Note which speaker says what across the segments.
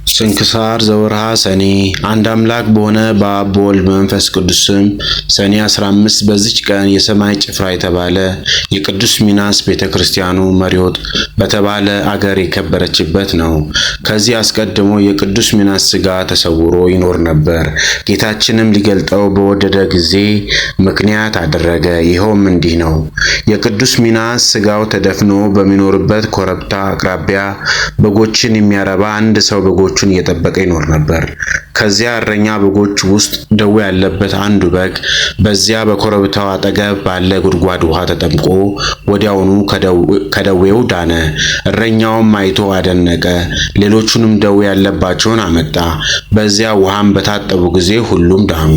Speaker 1: ስንክሳር ዘወርሃ ሰኔ። አንድ አምላክ በሆነ በአብ በወልድ በመንፈስ ቅዱስ ስም ሰኔ 15 በዚች ቀን የሰማይ ጭፍራ የተባለ የቅዱስ ሚናስ ቤተክርስቲያኑ መሪዎት በተባለ አገር የከበረችበት ነው። ከዚህ አስቀድሞ የቅዱስ ሚናስ ሥጋ ተሰውሮ ይኖር ነበር። ጌታችንም ሊገልጠው በወደደ ጊዜ ምክንያት አደረገ። ይኸውም እንዲህ ነው። የቅዱስ ሚናስ ሥጋው ተደፍኖ በሚኖርበት ኮረብታ አቅራቢያ በጎችን የሚያረባ አንድ ሰው በጎቹን እየጠበቀ ይኖር ነበር። ከዚያ እረኛ በጎች ውስጥ ደዌ ያለበት አንዱ በግ በዚያ በኮረብታው አጠገብ ባለ ጉድጓድ ውሃ ተጠምቆ ወዲያውኑ ከደዌው ዳነ። እረኛውም አይቶ አደነቀ። ሌሎቹንም ደዌ ያለባቸውን አመጣ። በዚያ ውሃም በታጠቡ ጊዜ ሁሉም ዳኑ።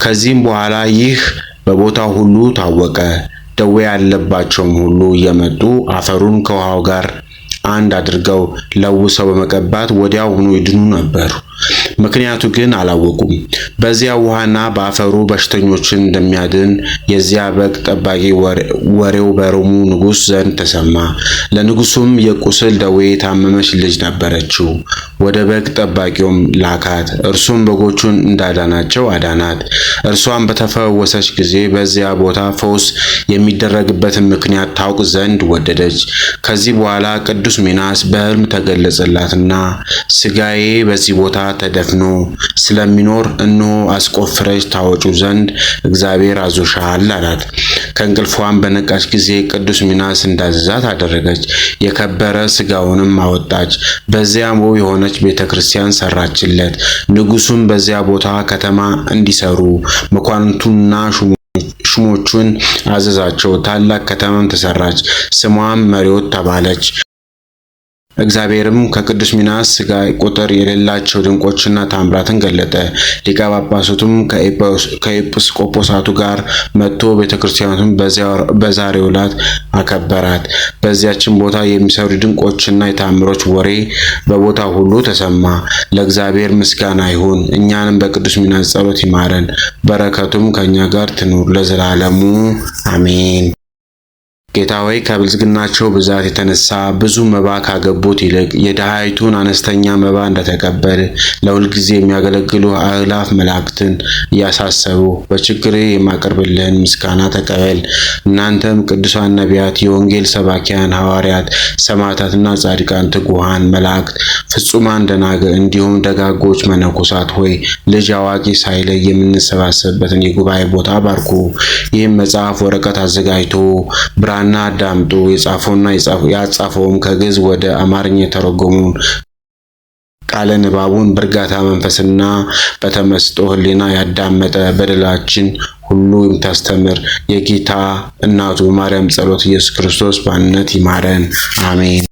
Speaker 1: ከዚህም በኋላ ይህ በቦታው ሁሉ ታወቀ። ደዌ ያለባቸውም ሁሉ እየመጡ አፈሩን ከውሃው ጋር አንድ አድርገው ለውሰው በመቀባት ወዲያውኑ ይድኑ ነበር። ምክንያቱ ግን አላወቁም። በዚያ ውሃና በአፈሩ በሽተኞችን እንደሚያድን የዚያ በግ ጠባቂ ወሬው በሮሙ ንጉሥ ዘንድ ተሰማ። ለንጉሡም የቁስል ደዌ የታመመች ልጅ ነበረችው። ወደ በግ ጠባቂውም ላካት። እርሱም በጎቹን እንዳዳናቸው አዳናት። እርሷም በተፈወሰች ጊዜ በዚያ ቦታ ፈውስ የሚደረግበትን ምክንያት ታውቅ ዘንድ ወደደች። ከዚህ በኋላ ቅዱስ ሚናስ በሕልም ተገለጸላትና ሥጋዬ በዚህ ቦታ ተደፍኖ ስለሚኖር እነሆ አስቆፍረሽ ታወጩ ዘንድ እግዚአብሔር አዞሻል አላት። ከእንቅልፏም በነቃች ጊዜ ቅዱስ ሚናስ እንዳዘዛት አደረገች። የከበረ ሥጋውንም አወጣች። በዚያም ውብ የሆነች ቤተክርስቲያን ሰራችለት። ንጉሡም በዚያ ቦታ ከተማ እንዲሰሩ መኳንንቱንና ሹሞቹን አዘዛቸው። ታላቅ ከተማም ተሰራች። ስሟም መሪዎት ተባለች። እግዚአብሔርም ከቅዱስ ሚናስ ሥጋ ቁጥር የሌላቸው ድንቆችና ታምራትን ገለጠ። ሊቀ ጳጳሳቱም ከኤጲስቆጶሳቱ ጋር መጥቶ ቤተክርስቲያኑን በዛሬው ዕለት አከበራት። በዚያችን ቦታ የሚሰሩ ድንቆችና የታምሮች ወሬ በቦታው ሁሉ ተሰማ። ለእግዚአብሔር ምስጋና ይሁን። እኛንም በቅዱስ ሚናስ ጸሎት ይማረን፣ በረከቱም ከእኛ ጋር ትኑር ለዘላለሙ አሜን። ጌታ ሆይ ከብልጽግናቸው ብዛት የተነሳ ብዙ መባ ካገቡት ይልቅ የድሃይቱን አነስተኛ መባ እንደተቀበል ለሁል ጊዜ የሚያገለግሉ አእላፍ መላእክትን እያሳሰቡ በችግሬ የማቀርብልህን ምስጋና ተቀበል። እናንተም ቅዱሳን ነቢያት፣ የወንጌል ሰባኪያን ሐዋርያት፣ ሰማዕታትና ጻድቃን፣ ትጉሃን መላእክት፣ ፍጹማን ደናግል እንዲሁም ደጋጎች መነኮሳት ሆይ ልጅ አዋቂ ሳይለይ የምንሰባሰብበትን የጉባኤ ቦታ ባርኩ። ይህም መጽሐፍ ወረቀት አዘጋጅቶ ብራና አዳምጡ። የጻፈውና ያጻፈውም ከግዕዝ ወደ አማርኛ የተረጎመውን ቃለ ንባቡን በእርጋታ መንፈስና በተመስጦ ሕሊና ያዳመጠ በደላችን ሁሉ የምታስተምር የጌታ እናቱ ማርያም ጸሎት ኢየሱስ ክርስቶስ በአንድነት ይማረን፣ አሜን።